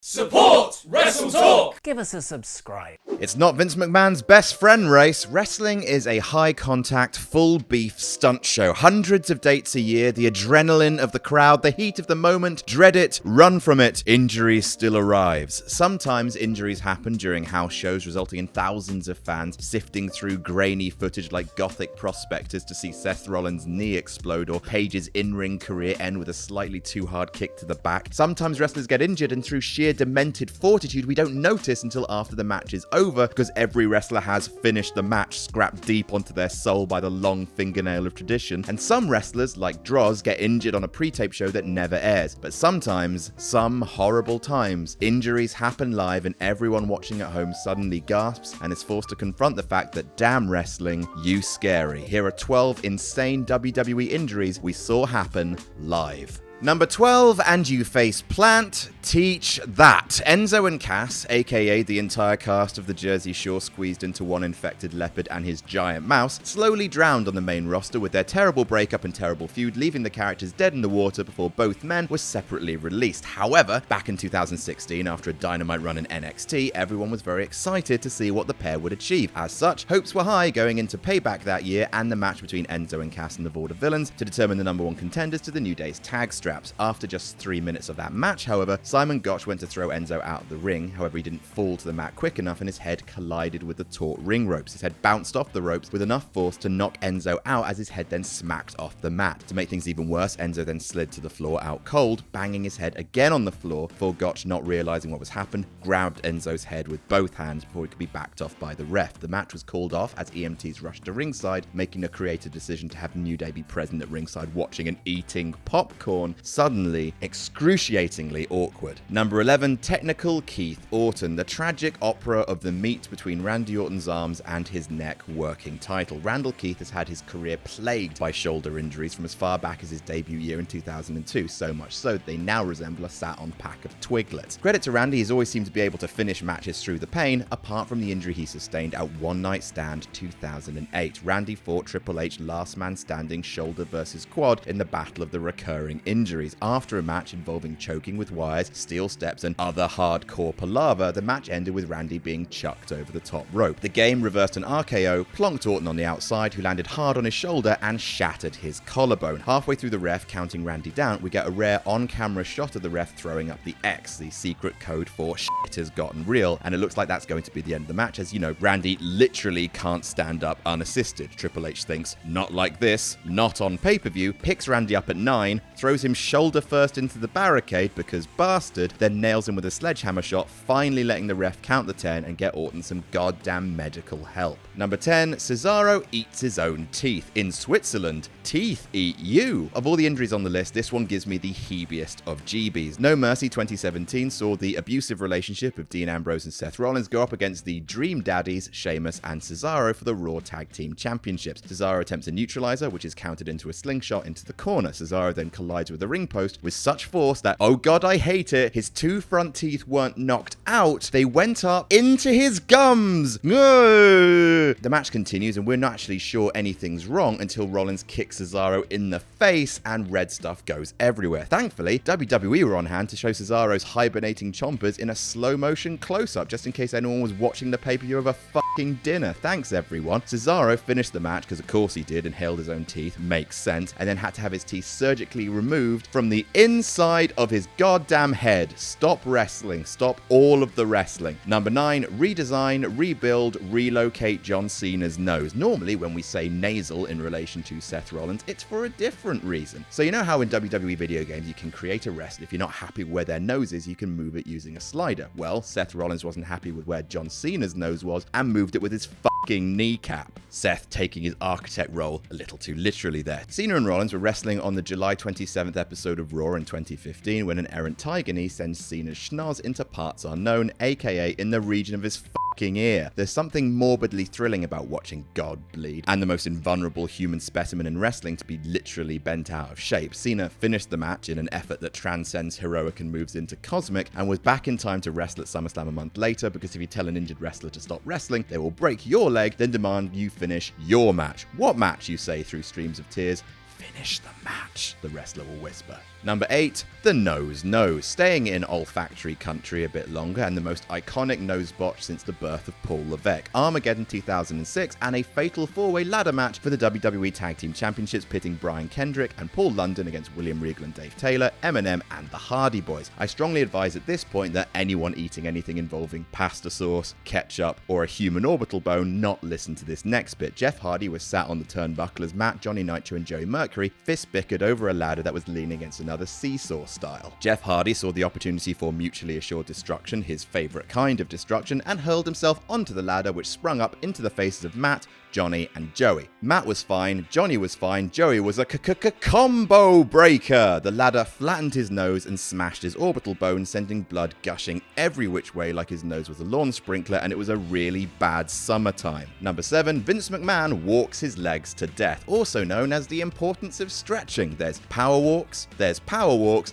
Support WrestleTalk! Give us a subscribe. It's not Vince McMahon's best friend race. Wrestling is a high-contact, full-beef stunt show. Hundreds of dates a year, the adrenaline of the crowd, the heat of the moment, dread it, run from it, injury still arrives. Sometimes injuries happen during house shows, resulting in thousands of fans sifting through grainy footage like gothic prospectors to see Seth Rollins' knee explode or Paige's in-ring career end with a slightly too hard kick to the back. Sometimes wrestlers get injured, and through sheer demented fortitude, we don't notice until after the match is over, because every wrestler has finished the match scrapped deep onto their soul by the long fingernail of tradition. And some wrestlers, like Droz, get injured on a pre-tape show that never airs. But sometimes, some horrible times, injuries happen live and everyone watching at home suddenly gasps and is forced to confront the fact that damn wrestling, you scary. Here are 12 insane WWE injuries we saw happen live. Number 12, and you face plant, teach that. Enzo and Cass, aka the entire cast of the Jersey Shore squeezed into one infected leopard and his giant mouse, slowly drowned on the main roster with their terrible breakup and terrible feud, leaving the characters dead in the water before both men were separately released. However, back in 2016, after a dynamite run in NXT, everyone was very excited to see what the pair would achieve. As such, hopes were high going into Payback that year and the match between Enzo and Cass and the Vaudevillains to determine the number one contenders to the New Day's tag straps. After just 3 minutes of that match, however, Simon Gotch went to throw Enzo out of the ring. However, he didn't fall to the mat quick enough and his head collided with the taut ring ropes. His head bounced off the ropes with enough force to knock Enzo out as his head then smacked off the mat. To make things even worse, Enzo then slid to the floor out cold, banging his head again on the floor before Gotch, not realizing what was happened, grabbed Enzo's head with both hands before he could be backed off by the ref. The match was called off as EMTs rushed to ringside, making a creative decision to have New Day be present at ringside watching and eating popcorn. Suddenly, excruciatingly awkward. Number 11, technical Keith Orton, the tragic opera of the meet between Randy Orton's arms and his neck working title. Randall Keith has had his career plagued by shoulder injuries from as far back as his debut year in 2002, so much so that they now resemble a sat-on pack of Twiglets. Credit to Randy, he's always seemed to be able to finish matches through the pain, apart from the injury he sustained at One Night Stand 2008. Randy fought Triple H last man standing shoulder versus quad in the battle of the recurring injuries. After a match involving choking with wires, steel steps, and other hardcore palaver, the match ended with Randy being chucked over the top rope. The game reversed an RKO, plonked Orton on the outside, who landed hard on his shoulder and shattered his collarbone. Halfway through the ref counting Randy down, we get a rare on-camera shot of the ref throwing up the X, the secret code for shit has gotten real, and it looks like that's going to be the end of the match, as you know, Randy literally can't stand up unassisted. Triple H thinks, not like this, not on pay-per-view, picks Randy up at 9, throws him shoulder first into the barricade because bastard, then nails him with a sledgehammer shot, finally letting the ref count the 10 and get Orton some goddamn medical help. Number 10, Cesaro eats his own teeth. In Switzerland, teeth eat you. Of all the injuries on the list, this one gives me the heebiest of GBs. No Mercy 2017 saw the abusive relationship of Dean Ambrose and Seth Rollins go up against the Dream Daddies, Sheamus and Cesaro for the Raw Tag Team Championships. Cesaro attempts a neutralizer, which is countered into a slingshot into the corner. Cesaro then collides with the ring post with such force that, oh god, I hate it, his two front teeth weren't knocked out, they went up into his gums. No! The match continues and we're not actually sure anything's wrong until Rollins kicks Cesaro in the face and red stuff goes everywhere. Thankfully, WWE were on hand to show Cesaro's hibernating chompers in a slow motion close-up, just in case anyone was watching the pay-per-view over fucking dinner. Thanks everyone. Cesaro finished the match, because of course he did, and held his own teeth, makes sense, and then had to have his teeth surgically removed from the inside of his goddamn head. Stop wrestling. Stop all of the wrestling. Number 9, redesign, rebuild, relocate John Cena's nose. Normally, when we say nasal in relation to Seth Rollins, it's for a different reason. So you know how in WWE video games you can create a wrestler, if you're not happy where their nose is, you can move it using a slider. Well, Seth Rollins wasn't happy with where John Cena's nose was and moved it with his fucking kneecap. Seth taking his architect role a little too literally there. Cena and Rollins were wrestling on the July 27th episode of Raw in 2015 when an errant tiger knee sends Cena's schnoz into parts unknown, aka in the region of his fucking ear. There's something morbidly thrilling about watching God bleed, and the most invulnerable human specimen in wrestling to be literally bent out of shape. Cena finished the match in an effort that transcends heroic and moves into cosmic, and was back in time to wrestle at SummerSlam a month later, because if you tell an injured wrestler to stop wrestling, they will break your leg, then demand you finish your match. What match, you say through streams of tears? Finish the match, the wrestler will whisper. Number 8, the nose nose, staying in olfactory country a bit longer and the most iconic nose botch since the birth of Paul Levesque, Armageddon 2006, and a fatal 4-way ladder match for the WWE Tag Team Championships pitting Brian Kendrick and Paul London against William Regal and Dave Taylor, Eminem, and the Hardy Boys. I strongly advise at this point that anyone eating anything involving pasta sauce, ketchup, or a human orbital bone not listen to this next bit. Jeff Hardy was sat on the turnbuckle as Matt, Johnny Nitro, and Joey Mercury fist bickered over a ladder that was leaning against another seesaw style. Jeff Hardy saw the opportunity for mutually assured destruction, his favourite kind of destruction, and hurled himself onto the ladder, which sprung up into the faces of Matt, Johnny, and Joey. Matt was fine, Johnny was fine, Joey was a combo breaker. The ladder flattened his nose and smashed his orbital bone, sending blood gushing every which way like his nose was a lawn sprinkler, and it was a really bad summertime. Number 7, Vince McMahon walks his legs to death, also known as the importance of stretching. There's power walks,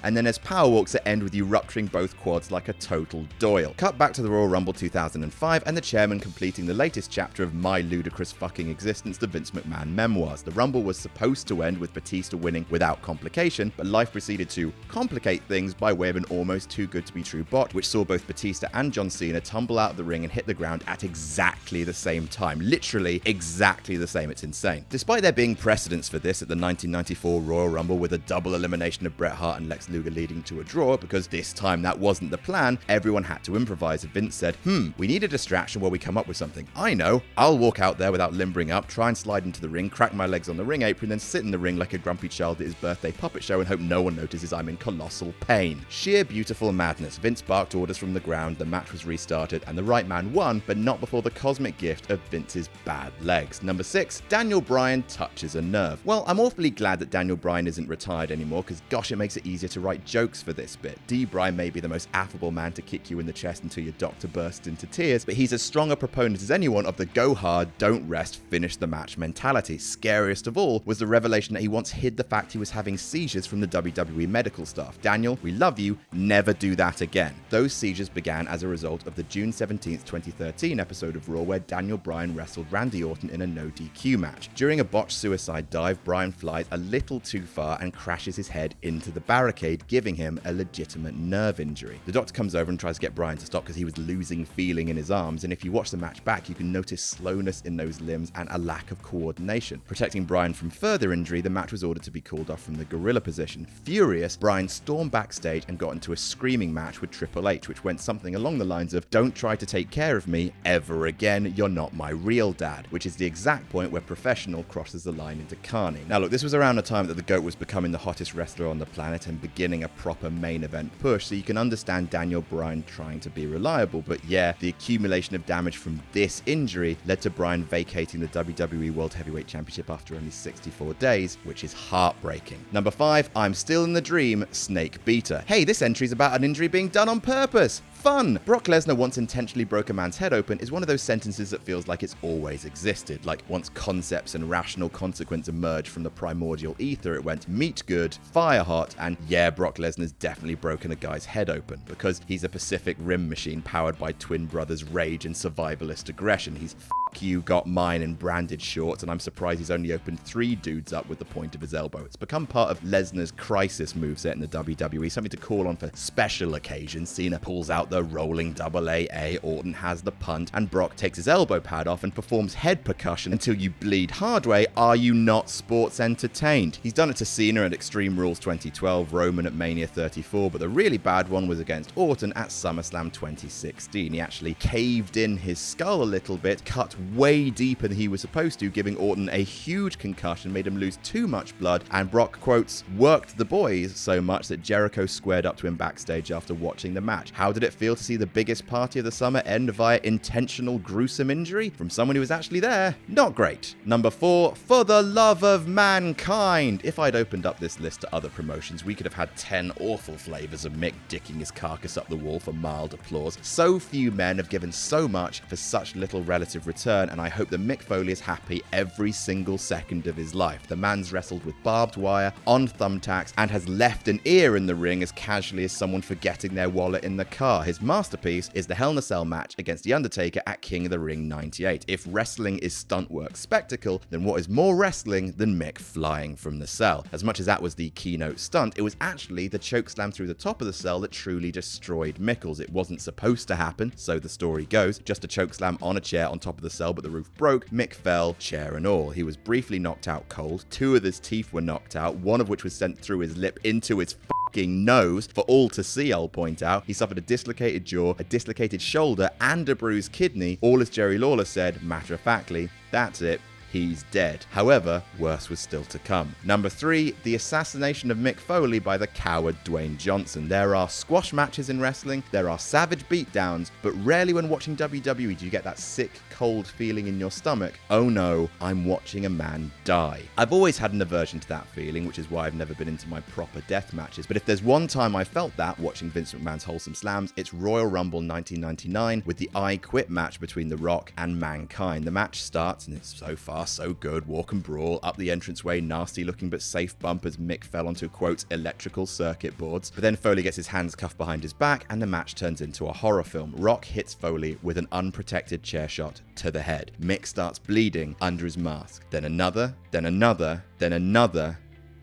and then there's power walks that end with you rupturing both quads like a total Doyle. Cut back to the Royal Rumble 2005 and the chairman completing the latest chapter of My Ludicrous Fucking Existence, the Vince McMahon memoirs. The Rumble was supposed to end with Batista winning without complication, but life proceeded to complicate things by way of an almost too good to be true bot, which saw both Batista and John Cena tumble out of the ring and hit the ground at exactly the same time. Literally exactly the same. It's insane. Despite there being precedents for this at the 1994 Royal Rumble with a double elimination of Bret Hart and Lex Luger leading to a draw, because this time that wasn't the plan, everyone had to improvise. Vince said, we need a distraction where we come up with something. I know, I'll walk out there without limbering up, try and slide into the ring, crack my legs on the ring apron, then sit in the ring like a grumpy child at his birthday puppet show and hope no one notices I'm in colossal pain. Sheer beautiful madness. Vince barked orders from the ground, the match was restarted, and the right man won, but not before the cosmic gift of Vince's bad legs. Number 6, Daniel Bryan touches a nerve. Well, I'm awfully glad that Daniel Bryan isn't retired anymore, because gosh, it makes it easier to write jokes for this bit. D. Bryan may be the most affable man to kick you in the chest until your doctor bursts into tears, but he's as strong a proponent as anyone of the go hard, don't rest, finish the match mentality. Scariest of all was the revelation that he once hid the fact he was having seizures from the WWE medical staff. Daniel, we love you, never do that again. Those seizures began as a result of the June 17th, 2013 episode of Raw where Daniel Bryan wrestled Randy Orton in a no DQ match. During a botched suicide dive, Bryan flies a little too far and crashes his head into the barricade, giving him a legitimate nerve injury. The doctor comes over and tries to get Bryan to stop because he was losing feeling in his arms, and if you watch the match back, you can notice slowness in those limbs and a lack of coordination. Protecting Bryan from further injury, the match was ordered to be called off from the gorilla position. Furious, Bryan stormed backstage and got into a screaming match with Triple H, which went something along the lines of, "Don't try to take care of me ever again, you're not my real dad," which is the exact point where professional crosses the line into Carney. Now look, this was around the time that the GOAT was becoming the hottest wrestler on the planet and beginning a proper main event push, so you can understand Daniel Bryan trying to be reliable, but yeah, the accumulation of damage from this injury led to Bryan vacating the WWE World Heavyweight Championship after only 64 days, which is heartbreaking. Number 5, I'm still in the dream, Snake Beater. Hey, this entry's about an injury being done on purpose. Fun! Brock Lesnar once intentionally broke a man's head open is one of those sentences that feels like it's always existed. Like once concepts and rational consequence emerged from the primordial ether, it went meat good, fire hot, and yeah, Brock Lesnar's definitely broken a guy's head open because he's a Pacific Rim machine powered by twin brothers' rage and survivalist aggression. He's you got mine in branded shorts, and I'm surprised he's only opened 3 dudes up with the point of his elbow. It's become part of Lesnar's crisis moveset in the WWE, something to call on for special occasions. Cena pulls out the rolling AA, Orton has the punt, and Brock takes his elbow pad off and performs head percussion until you bleed hard way. Are you not sports entertained? He's done it to Cena at Extreme Rules 2012, Roman at Mania 34, but the really bad one was against Orton at SummerSlam 2016. He actually caved in his skull a little bit, cut way deeper than he was supposed to, giving Orton a huge concussion, made him lose too much blood, and Brock, quotes, worked the boys so much that Jericho squared up to him backstage after watching the match. How did it feel to see the biggest party of the summer end via intentional gruesome injury from someone who was actually there? Not great. Number 4, For the Love of Mankind. If I'd opened up this list to other promotions, we could have had 10 awful flavors of Mick dicking his carcass up the wall for mild applause. So few men have given so much for such little relative return, and I hope that Mick Foley is happy every single second of his life. The man's wrestled with barbed wire, on thumbtacks, and has left an ear in the ring as casually as someone forgetting their wallet in the car. His his masterpiece is the Hell in a Cell match against The Undertaker at King of the Ring 98. If wrestling is stunt work spectacle, then what is more wrestling than Mick flying from the cell? As much as that was the keynote stunt, it was actually the chokeslam through the top of the cell that truly destroyed Mickles. It wasn't supposed to happen, so the story goes. Just a chokeslam on a chair on top of the cell, but the roof broke. Mick fell, chair and all. He was briefly knocked out cold. 2 of his teeth were knocked out, one of which was sent through his lip into his nose for all to see, I'll point out. He suffered a dislocated jaw, a dislocated shoulder, and a bruised kidney. All as Jerry Lawler said, matter-of-factly, that's it. He's dead. However, worse was still to come. Number 3, the assassination of Mick Foley by the coward Dwayne Johnson. There are squash matches in wrestling, there are savage beatdowns, but rarely when watching WWE do you get that sick, cold feeling in your stomach. Oh no, I'm watching a man die. I've always had an aversion to that feeling, which is why I've never been into my proper death matches. But if there's one time I felt that watching Vince McMahon's Wholesome Slams, it's Royal Rumble 1999 with the I Quit match between The Rock and Mankind. The match starts, and it's so far so good. Walk and brawl up the entranceway, nasty looking but safe bump as Mick fell onto, quote, electrical circuit boards. But then Foley gets his hands cuffed behind his back and the match turns into a horror film. Rock hits Foley with an unprotected chair shot to the head. Mick starts bleeding under his mask. Then another, then another, then another,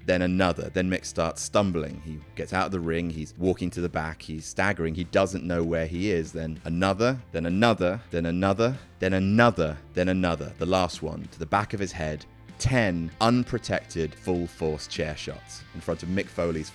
then another. Then Mick starts stumbling. He gets out of the ring. He's walking to the back. He's staggering. He doesn't know where he is. Then another, then another, then another, then another, then another. The last one to the back of his head. 10 unprotected full force chair shots in front of Mick Foley's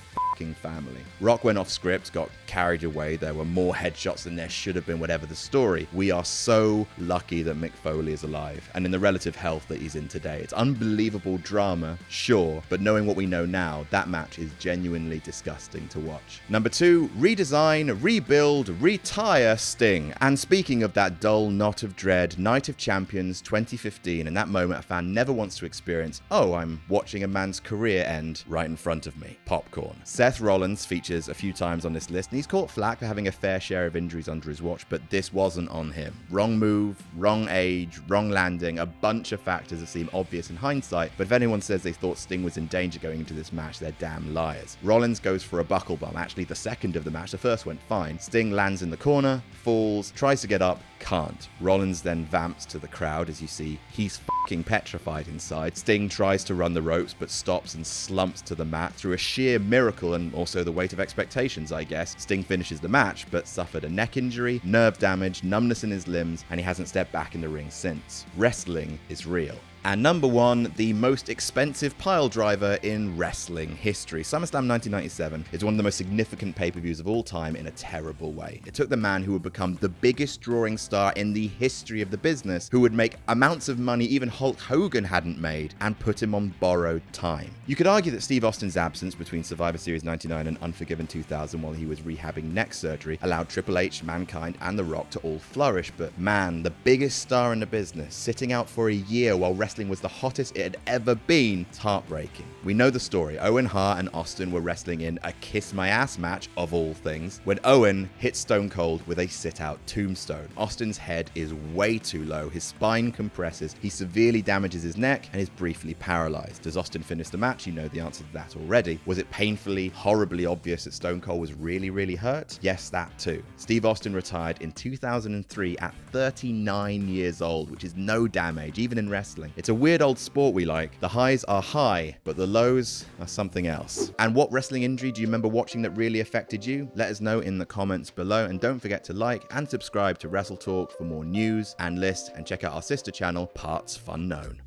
family. Rock went off script, got carried away. There were more headshots than there should have been, whatever the story. We are so lucky that Mick Foley is alive and in the relative health that he's in today. It's unbelievable drama, sure, but knowing what we know now, that match is genuinely disgusting to watch. Number 2, redesign, rebuild, retire Sting. And speaking of that dull knot of dread, Night of Champions 2015, and that moment a fan never wants to experience. Oh, I'm watching a man's career end right in front of me. Popcorn. Seth Rollins features a few times on this list, and he's caught flack for having a fair share of injuries under his watch, but this wasn't on him. Wrong move, wrong age, wrong landing, a bunch of factors that seem obvious in hindsight, but if anyone says they thought Sting was in danger going into this match, they're damn liars. Rollins goes for a buckle bomb, actually the second of the match. The first went fine. Sting lands in the corner, falls, tries to get up, can't. Rollins then vamps to the crowd. As you see, he's fucking petrified inside. Sting tries to run the ropes, but stops and slumps to the mat. Through a sheer miracle and also the weight of expectations, I guess, Sting finishes the match, but suffered a neck injury, nerve damage, numbness in his limbs, and he hasn't stepped back in the ring since. Wrestling is real. And number 1, the most expensive piledriver in wrestling history. SummerSlam 1997 is one of the most significant pay-per-views of all time in a terrible way. It took the man who would become the biggest drawing star in the history of the business, who would make amounts of money even Hulk Hogan hadn't made, and put him on borrowed time. You could argue that Steve Austin's absence between Survivor Series 99 and Unforgiven 2000 while he was rehabbing neck surgery allowed Triple H, Mankind, and The Rock to all flourish, but man, the biggest star in the business, sitting out for a year while wrestling was the hottest it had ever been. It's heartbreaking. We know the story. Owen Hart and Austin were wrestling in a kiss my ass match, of all things, when Owen hit Stone Cold with a sit-out tombstone. Austin's head is way too low. His spine compresses. He severely damages his neck and is briefly paralyzed. Does Austin finish the match? You know the answer to that already. Was it painfully, horribly obvious that Stone Cold was really, really hurt? Yes, that too. Steve Austin retired in 2003 at 39 years old, which is no damn age, even in wrestling. It's a weird old sport we like. The highs are high, but the lows are something else. And what wrestling injury do you remember watching that really affected you? Let us know in the comments below, and don't forget to like and subscribe to WrestleTalk for more news and lists, and check out our sister channel, Parts Unknown.